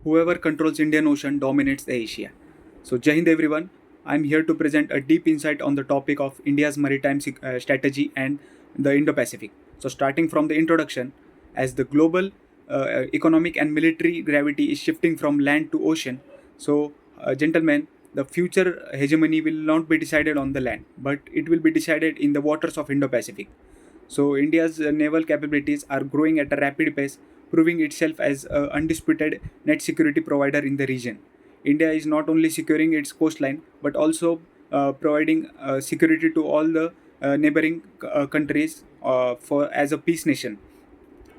whoever controls Indian Ocean dominates the Asia. So Jai Hind everyone, I'm here to present a deep insight on the topic of India's maritime strategy and the Indo-Pacific. So starting from the introduction, as the global economic and military gravity is shifting from land to ocean, so gentlemen, the future hegemony will not be decided on the land, but it will be decided in the waters of Indo-Pacific. So India's naval capabilities are growing at a rapid pace, proving itself as an undisputed net security provider in the region. India is not only securing its coastline but also providing security to all the neighboring countries for as a peace nation.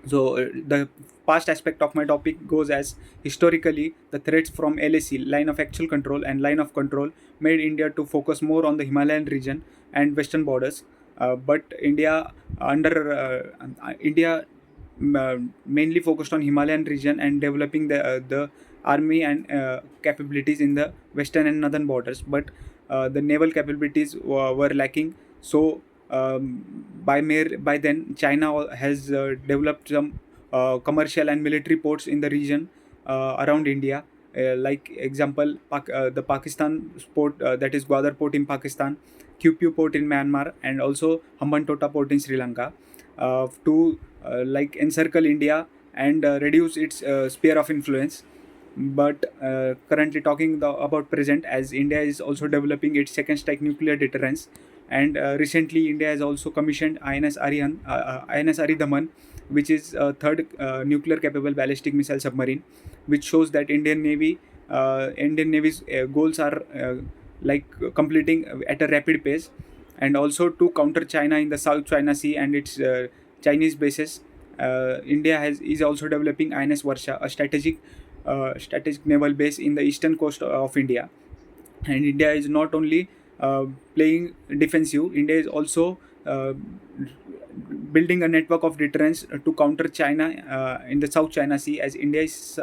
So the past aspect of my topic goes as historically the threats from LAC line of actual control and line of control made India to focus more on the Himalayan region and western borders. But India mainly focused on Himalayan region and developing the army and capabilities in the western and northern borders. But the naval capabilities were lacking. So by then, China has developed some commercial and military ports in the region around India. Like example, the Pakistan port, that is Gwadar port in Pakistan, Kyushu port in Myanmar, and also Hambantota port in Sri Lanka, to like encircle India and reduce its sphere of influence. But currently talking about present, as India is also developing its second strike nuclear deterrence, and recently India has also commissioned INS Aridaman, which is a third nuclear capable ballistic missile submarine, which shows that Indian Navy's goals are like completing at a rapid pace. And also to counter China in the South China Sea and its Chinese bases, India is also developing INS Varsha, a strategic naval base in the eastern coast of India. And India is not only playing defensive, India is also building a network of deterrence to counter China in the South China Sea, as India is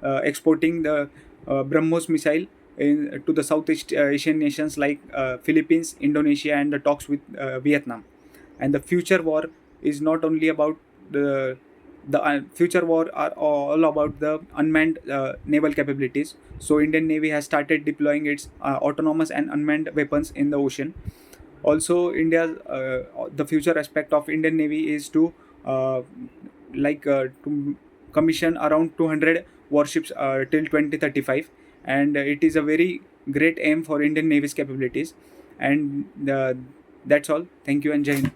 exporting the BrahMos missile to the Southeast Asian nations like Philippines, Indonesia, and the talks with Vietnam. And the future war is not only about the future war are all about the unmanned naval capabilities. So Indian Navy has started deploying its autonomous and unmanned weapons in the ocean. Also, the future aspect of Indian Navy is to to commission around 200 warships till 2035, and it is a very great aim for Indian Navy's capabilities. And that's all. Thank you and Jai Hind.